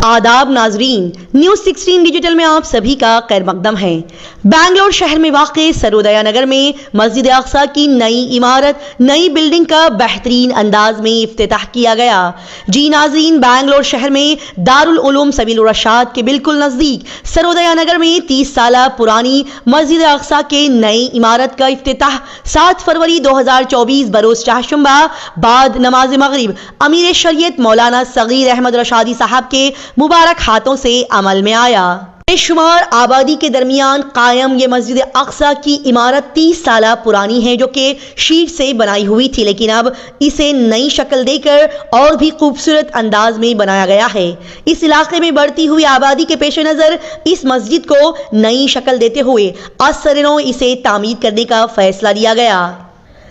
आदाब नाजरीन, news 16 digital में आप सभी का खैर मकदम है। बैंगलोर शहर में वाक़े सरोदया नगर में मस्जिद अक्सा की नई इमारत, नई बिल्डिंग का बेहतरीन अंदाज में इफ्तिताह किया गया। जी नाजरीन, बैंगलोर शहर में दारुल उलूम सबील रशाद के बिल्कुल नजदीक सरोदया नगर में 30 साल पुरानी मस्जिद अक्सा के नई इमारत का इफ्तिताह 7 फरवरी 2024 बरोज चाहशुम्बा बाद नमाज मगरिब अमीर शरीयत मौलाना सगीर अहमद रशादी साहब के मुबारक हाथों से अमल में आया। बेशुमार आबादी के दरमियान कायम ये मस्जिद अक्सा की इमारत 30 साल पुरानी है, जो कि शीट से बनाई हुई थी, लेकिन अब इसे नई शक्ल देकर और भी खूबसूरत अंदाज में बनाया गया है। इस इलाके में बढ़ती हुई आबादी के पेश नज़र इस मस्जिद को नई शक्ल देते हुए असरनो इसे तामीर करने का फैसला लिया गया।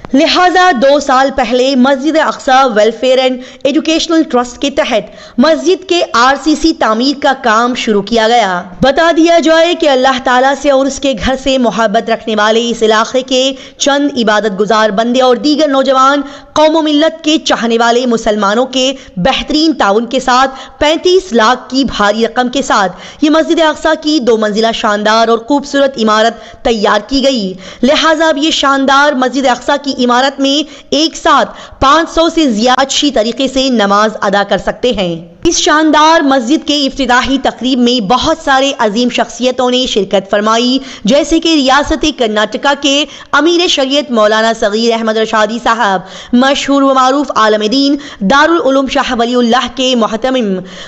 लिहाजा 2 साल पहले Masjid Aqsa welfare and educational trust के तहत मस्जिद के आरसीसी तामीर का काम शुरू किया गया। बता दिया जाए कि अल्लाह ताला से और उसके घर से मोहब्बत रखने वाले इस इलाके के चंद इबादत गुजार बंदे और दीगर नौजवान कौम मिल्लत के चाहने वाले मुसलमानों के बेहतरीन ताउन के साथ 35 लाख की भारी रकम के साथ ये मस्जिद अक्सा की 2 मंजिला शानदार और खूबसूरत इमारत तैयार की गई। लिहाजा अब ये शानदार मस्जिद अक्सा की इमारत में एक साथ 500 से ज्यादा अच्छी तरीके से नमाज अदा कर सकते हैं। इस शानदार मस्जिद के इफ्तिताही तकरीब में बहुत सारे अजीम शख्सियतों ने शिरकत फरमाई, जैसे कि रियासत कर्नाटका के अमीर शरीयत मौलाना सगीर अहमद रशादी साहब, मशहूर व मारूफ आलम दीन दारुल उलूम शाह वलीउल्लाह के मोहतमिम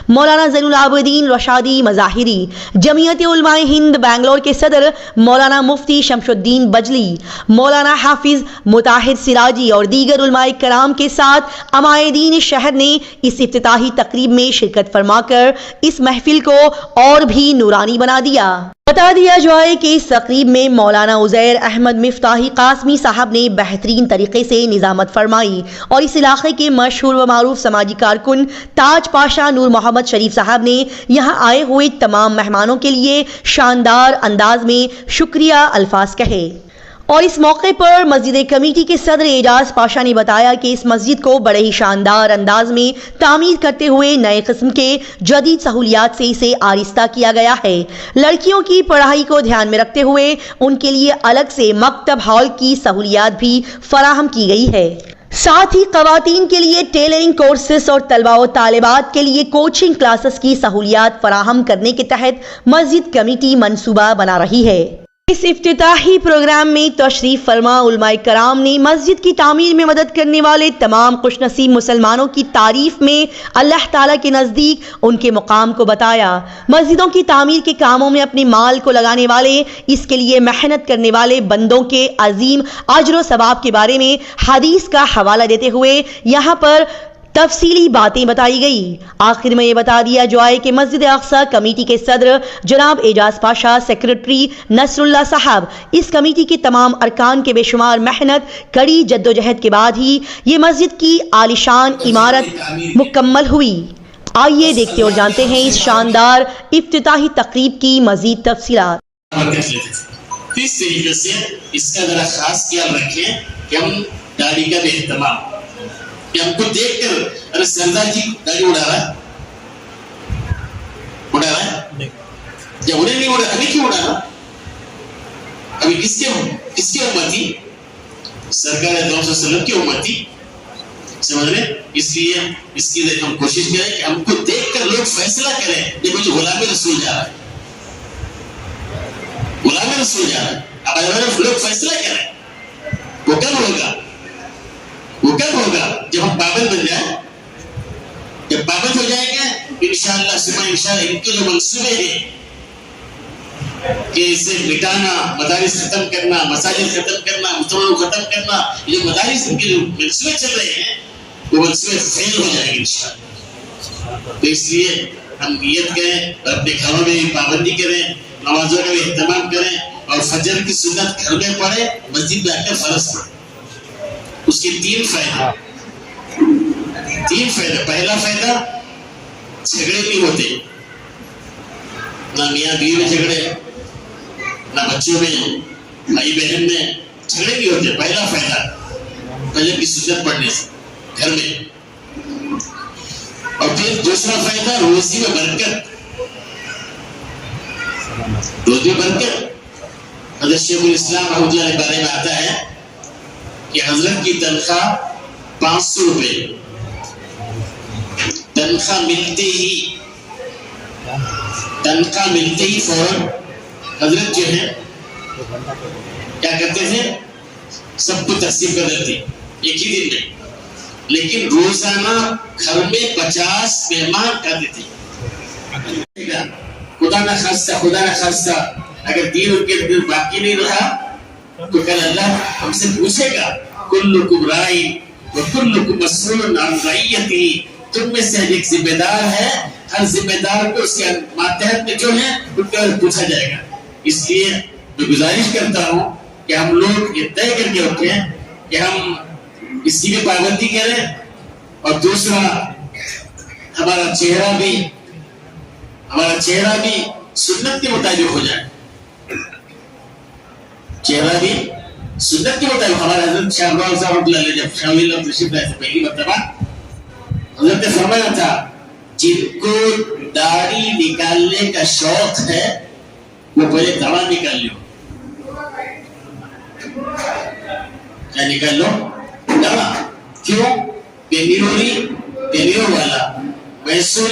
मौलाना ज़ैनुल आबिदीन रशादी मज़ाहिरी, जमीयत उलमाए हिंद बैंगलोर के सदर मौलाना मुफ्ती शमशुद्दीन बजली, मौलाना हाफिज मुताहिर सिराजी और दीगर उलमाए कराम के साथ अमायदीन शहर ने इस इफ्तिताही तकरीब में शिरकत फरमाकर इस महफिल को और भी नूरानी बना दिया। बता दिया जाए कि इस तकरीब में मौलाना उज़ैर अहमद मिफ्ताही कासमी साहब ने बेहतरीन तरीके से निजामत फरमाई और इस इलाके के मशहूर व मारूफ समाजी कारकुन ताज पाशा नूर मोहम्मद शरीफ साहब ने यहाँ आए हुए तमाम मेहमानों के लिए शानदार अंदाज में शुक्रिया अल्फाज कहे। और इस मौके पर मस्जिद कमेटी के सदर एजाज पाशा ने बताया कि इस मस्जिद को बड़े ही शानदार अंदाज में तामीर करते हुए नए किस्म के जदीद सहूलियात से इसे आरिस्ता किया गया है। लड़कियों की पढ़ाई को ध्यान में रखते हुए उनके लिए अलग से मकतब हॉल की सहूलियात भी फराहम की गई है। साथ ही खवातीन के लिए टेलरिंग कोर्सेस और तलबा व तालिबात के लिए कोचिंग क्लासेस की सहूलियात फराहम करने के तहत मस्जिद कमेटी मंसूबा बना रही है। इस इफ्तिताही प्रोग्राम में तशरीफ फरमा उलमाए कराम ने मस्जिद की तामीर में मदद करने वाले तमाम खुशनसीब मुसलमानों की तारीफ में अल्लाह ताला के नज़दीक उनके मुकाम को बताया। मस्जिदों की तामीर के कामों में अपने माल को लगाने वाले, इसके लिए मेहनत करने वाले बंदों के अजीम अजर व सवाब के बारे में हदीस का हवाला देते हुए यहाँ पर तफसीली बातें बताई गई। आखिर में ये बता दिया जाए कि मस्जिद अक्सा कमेटी के सदर जनाब एजाज पाशा, सेक्रेटरी नसरुल्लाह साहब, इस कमेटी के तमाम अरकान के बेशुमार मेहनत कड़ी जद्दोजहद के बाद ही ये मस्जिद की आलिशान इमारत मुकम्मल हुई। आइए देखते और जानते हैं इस शानदार इफ्तिताही तकरीब की मजीद तफसीलात। इस तरीके से इसका जरा खास ख्याल रखें कि हम दाढ़ी का एहतमाम कि हमको देखकर अरे सरदार जी दाढ़ी उड़ा रहा है जब उन्हें नहीं उड़ा, अभी क्यों उड़ा रहा? अभी किसके उम्मती? सरकार वसल्लम की उम्मती, समझ रहे? इसलिए इसकी हम कोशिश करें कि हमको देखकर लोग फैसला करें। देखो जो गुलाम रसूल जा रहा है, गुलाम रसूल जा रहा है, अब अगर लोग फैसला करें वो कब होगा? वो कब होगा? जब हम पाबंद बन जाए, जब पाबंद हो जाएगा इंशाअल्लाह सुबह इंशाअल्लाह इनके जो मंसूबे हैं कि इसे मिटाना, मदारिस खत्म करना, मसाजिद खत्म करना, मुसलमानों को खत्म करना, ये मदारिस इनके जो मंसूबे चल रहे हैं वो मंसूबे फेल हो जाएंगे इंशाअल्लाह। तो इसलिए हम नियत करें और अपने घरों में भी पाबंदी करें, नमाजों का भी एहतमाम करें और फजर की सुन्नत घर में पढ़े, मस्जिद में आकर फर्ज पढ़े। उसके 3 फायदे। पहला फायदा, झगड़े नहीं होते, ना मियाँ बीवी में झगड़े, ना बच्चों में, भाई बहन में झगड़े नहीं होते। पहला फायदा फजर की सुन्नत पढ़ने से घर में। और پھر دوسرا فائدہ روزی میں برکت. روزی میں برکت. حضرت شیخ الاسلام رحمۃ اللہ کے بارے میں آتا ہے کہ حضرت کی تنخواہ 500 روپے. تنخواہ ملتے ہی فوراً حضرت جو ہے کیا کرتے تھے, سب کو تقسیم کر دیتے ایک ہی دن میں. لیکن روزانہ گھر میں 50 مہمان کھاتے تھے. خدا نہ خاصہ اگر 3 روپے باقی نہیں رہا تو کل اللہ ہم سے پوچھے گا, کلکم رائی وکلکم مسئول عن رعیتہ. تم میں سے ایک ذمہ دار ہے, ہر ذمہ دار کو اس کے ماتحت میں جو ہے ان کا پوچھا جائے گا. اس لیے میں گزارش کرتا ہوں کہ ہم لوگ یہ طے کر کے رکھیں کہ ہم اس کی بھی پابندی کریں, اور دوسرا ہمارا چہرہ بھی سنت کے مطابق ہو جائے. چہرہ بھی سنت کے مطابق. ہمارے حضرت شاہ ابراہیم صاحب رحمۃ اللہ علیہ جب شاہ ولی اللہ تشریف لائے تھے پہلی مرتبہ, حضرت نے فرمایا تھا جن کو داڑھی نکالنے کا شوق ہے وہ پہلے دڑا نکال لو. کیا نکال لو؟ دڑا. کیوں؟ پینیرو والا, میسور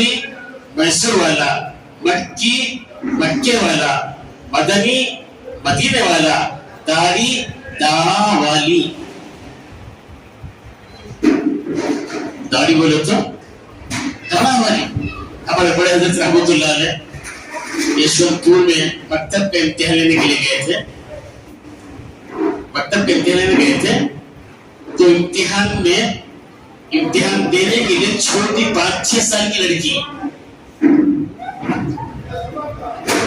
والا, مکے والا, مدینے والا, داڑھی داڑھا والی. داڑھی بولے تو داڑھا والی. ہمارے بڑے حضرت رحمۃ اللہ علیہ یشونتپور میں مکتب کا امتحان لینے کے لیے گئے تھے. تو امتحان دینے کے لیے چھوٹی 5-6 سال کی لڑکی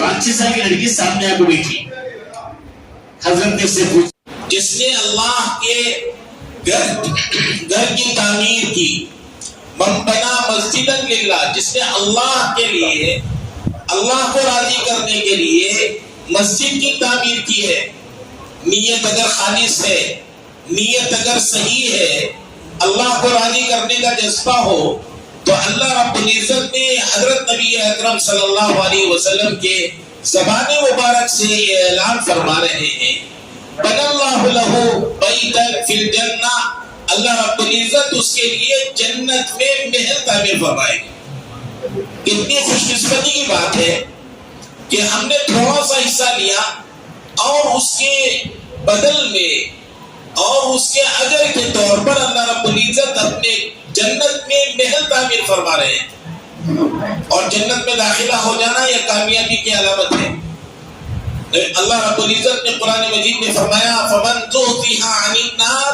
5-6 سال کی لڑکی سامنے آ کے بیٹھی. حضرت نے سے پوچھا جس نے اللہ کے گھر کی تعمیر کی, من بنا مسجدا للہ, جس نے اللہ کے لیے, اللہ کو راضی کرنے کے لیے مسجد کی تعمیر کی ہے. نیت اگر خالص ہے, نیت اگر صحیح ہے, اللہ کو راضی کرنے کا جذبہ ہو, تو اللہ رب العزت نے حضرت نبی اکرم صلی اللہ علیہ وسلم کے زبان مبارک سے یہ اعلان فرما رہے ہیں, بن اللہ لہ بیتا فی الجنہ, اللہ رب العزت اس کے لیے جنت میں محل تعمیر فرمائے گی. کتنی خوش قسمتی کی بات ہے کہ ہم نے تھوڑا سا حصہ لیا اور اس کے بدل میں اور اس کے اجر کے طور پر اللہ رب العزت اپنے جنت میں محل تعمیر فرما رہے ہیں. اور جنت میں داخلہ ہو جانا یہ کامیابی کی علامت ہے. اللہ رب العزت نے قرآن مجید میں فرمایا فمن زحزح عن النار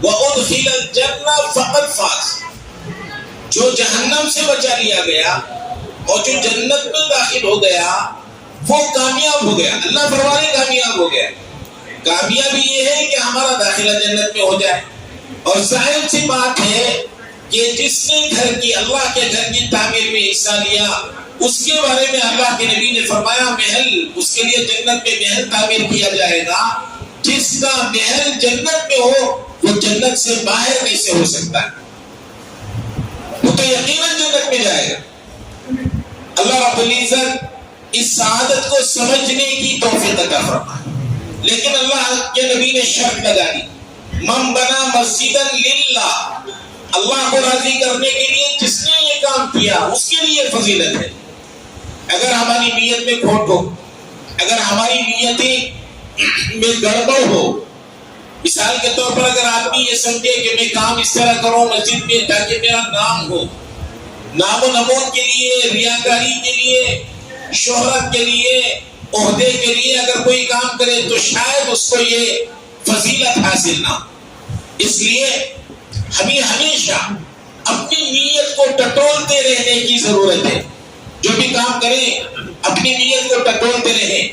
وادخل الجنہ فقد فاز. جو جہنم سے بچا لیا گیا اور جو جنت میں داخل ہو گیا وہ کامیاب ہو گیا. اللہ فرمانے کامیاب ہو گیا. کامیابی یہ ہے کہ ہمارا داخلہ جنت میں ہو جائے. اور ظاہر سی بات ہے کہ جس نے گھر کی, اللہ کے گھر کی تعمیر میں حصہ لیا, اس کے بارے میں اللہ کے نبی نے فرمایا محل, اس کے لیے جنت میں محل تعمیر کیا جائے گا. جس کا محل جنت میں ہو وہ جنت سے باہر کیسے ہو سکتا ہے؟ وہ تو یقیناً جنت میں جائے گا. اللہ رب العزت اس سعادت کو سمجھنے کی توفیق عطا فرمائے. لیکن اللہ کے نبی نے شرط لگا دی, من بنا مسجدا للہ, اللہ کو راضی کرنے کے لیے جس نے یہ کام کیا اس کے لیے فضیلت ہے. اگر ہماری نیت میں کھوٹ ہو, اگر ہماری نیتیں میں گڑبڑ ہو, مثال کے طور پر اگر آدمی یہ سمجھے کہ میں کام اس طرح کروں مسجد میں تاکہ میرا نام ہو, نام و نمود کے لیے, ریاکاری کے لیے, شہرت کے لیے, عہدے کے لیے اگر کوئی کام کرے تو شاید اس کو یہ فضیلت حاصل نہ. اس لیے ہمیں ہمیشہ اپنی نیت کو ٹٹولتے رہنے کی ضرورت ہے. جو بھی کام کریں اپنی نیت کو ٹٹولتے رہیں.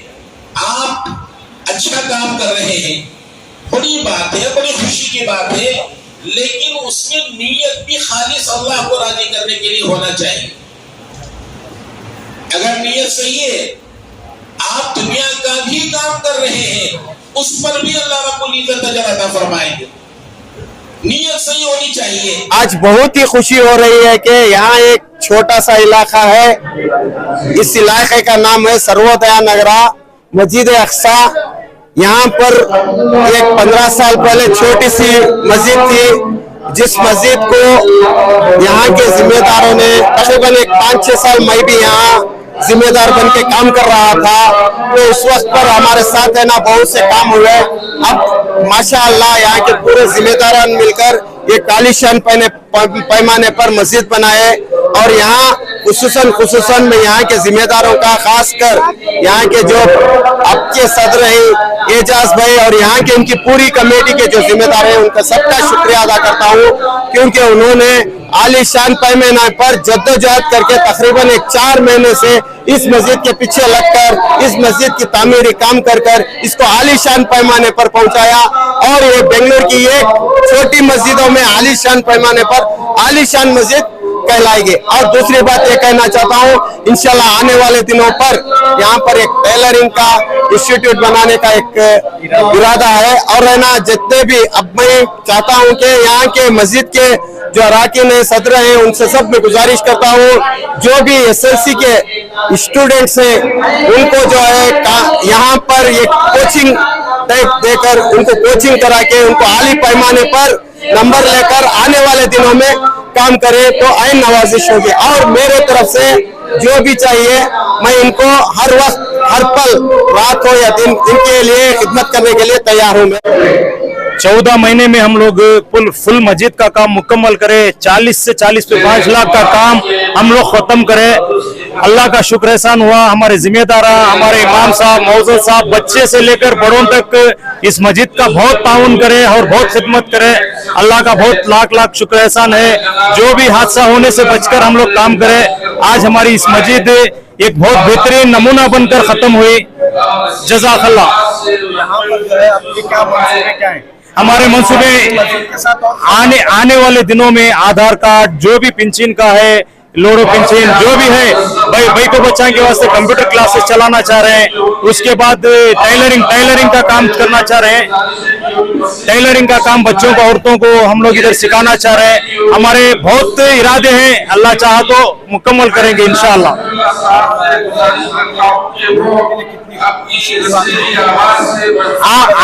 آپ اچھا کام کر رہے ہیں, بڑی بات ہے, بڑی خوشی کی بات ہے, لیکن اس میں نیت بھی خالص اللہ کو راضی کرنے کے لیے ہونا چاہیے. اگر نیت صحیح ہے, آپ دنیا کا بھی کام کر رہے ہیں, اس پر بھی اللہ رب العزت اجر عطا فرمائیں گے. نیت صحیح ہونی چاہیے. آج بہت ہی خوشی ہو رہی ہے کہ یہاں ایک छोटा सा इलाका है। इस इलाके का नाम है सर्वोदया नगरा मस्जिद अक्सा। यहाँ पर एक 15 साल पहले छोटी सी मस्जिद थी, जिस मस्जिद को यहाँ के जिम्मेदारों ने तकरीबन 5-6 साल मैं भी यहाँ जिम्मेदार बन के काम कर रहा था, तो उस वक्त पर हमारे साथ है ना बहुत से काम हुए। अब माशाअल्लाह यहाँ के पूरे जिम्मेदारान मिलकर एक आलीशान पैमाने पर मस्जिद बनाए और यहाँ खुसूसन में यहाँ के जिम्मेदारों का, खासकर यहाँ के जो आपके सदर हैं एजाज भाई और यहाँ के इनकी पूरी कमेटी के जो जिम्मेदार हैं उनका सबका शुक्रिया अदा करता हूँ, क्योंकि उन्होंने आलीशान पैमाने पर जद्दोजहद करके तकरीबन 4 महीने से इस मस्जिद के पीछे लगकर इस मस्जिद की तामीरी काम कर इसको आलीशान पैमाने पर पहुंचाया। और ये बेंगलोर की एक छोटी मस्जिदों में आलीशान पैमाने पर आलीशान मस्जिद कहलाएगी। और दूसरी बात ये कहना चाहता हूँ, इंशाल्लाह आने वाले दिनों पर यहाँ पर एक टेलरिंग का इंस्टीट्यूट बनाने का एक इरादा है। और है ना जितने भी, अब मैं चाहता हूँ कि यहाँ के मस्जिद के जो अराकीन है, सदर हैं, उनसे सब मैं गुजारिश करता हूँ जो भी SSC के स्टूडेंट्स हैं उनको जो है यहाँ पर एक कोचिंग देकर उनको कोचिंग करा के उनको आली पैमाने पर नंबर लेकर आने वाले दिनों में काम करे तो आइन नवाजिश होगी। और मेरे तरफ से जो भी चाहिए मैं इनको हर वक्त हर पल रात हो या दिन इनके लिए खिदमत करने के लिए तैयार हूँ। 14 महीने में हम लोग फुल मस्जिद का काम मुकम्मल करें, 40 से 5 लाख का काम हम लोग खत्म करें। अल्लाह का शुक्र एहसान हुआ, हमारे जिम्मेदार, हमारे इमाम साहब, मौजूद साहब, बच्चे से लेकर बड़ों तक इस मस्जिद का बहुत ताउन करे और बहुत खिदमत करे। अल्लाह का बहुत लाख शुक्र एहसान है। जो भी हादसा होने से बचकर हम लोग काम करें। आज हमारी इस मस्जिद एक बहुत बेहतरीन नमूना बनकर खत्म हुई। जज़ाकल्लाह। हमारे मंसूबे आने वाले दिनों में आधार कार्ड, जो भी पेंशन का है, लोडो पेंशन जो भी है, भाई को बच्चों के वास्ते कंप्यूटर क्लासेस चलाना चाह रहे हैं। उसके बाद टेलरिंग का काम करना चाह रहे हैं। टेलरिंग का काम बच्चों को, औरतों को हम लोग इधर सिखाना चाह रहे हैं। हमारे बहुत इरादे हैं, अल्लाह चाहा तो मुकम्मल करेंगे इंशाअल्लाह।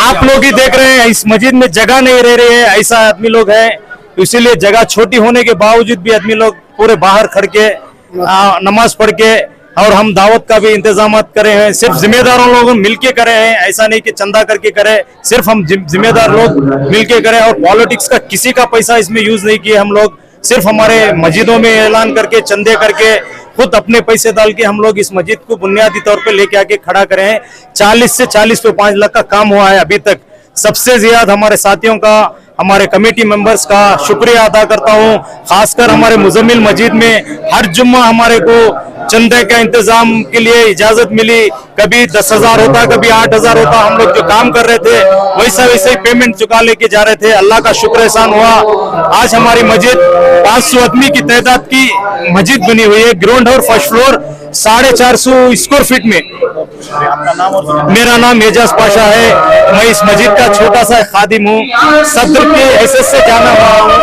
आप लोग ही देख रहे हैं इस मस्जिद में जगह नहीं रह रही है, ऐसा आदमी लोग है, इसीलिए जगह छोटी होने के बावजूद भी आदमी लोग पूरे बाहर खड़ के नमाज पढ़ के, और हम दावत का भी इंतजाम करे हैं। सिर्फ जिम्मेदारों लोग मिलके करे हैं, ऐसा नहीं कि चंदा करके करे, सिर्फ हम जिम्मेदार लोग मिलके करें। और पॉलिटिक्स का किसी का पैसा इसमें यूज नहीं किए हम लोग, सिर्फ हमारे मस्जिदों में ऐलान करके, चंदे करके, खुद अपने पैसे डाल के हम लोग इस मस्जिद को बुनियादी तौर पे लेके आके खड़ा करे हैं। 40 से 5 लाख का काम हुआ है अभी तक। सबसे ज्यादा हमारे साथियों का, हमारे कमेटी मेंबर्स का शुक्रिया अदा करता हूं। खासकर हमारे मुजम्मिल मस्जिद में हर जुम्मा हमारे को चंदे का इंतजाम के लिए इजाजत मिली। कभी 10,000 होता, कभी 8,000 होता। हम लोग जो काम कर रहे थे वैसा ही पेमेंट चुका लेके जा रहे थे। अल्लाह का शुक्र एहसान हुआ। आज हमारी मस्जिद 500 आदमी की तादाद की मस्जिद बनी हुई है। ग्राउंड और फर्स्ट फ्लोर 450 स्क्वायर फीट में। मेरा नाम एजाज पाशा है। मैं इस मस्जिद का छोटा सा खादिम हूँ, सदर के एसएस से जाना हुआ हूँ।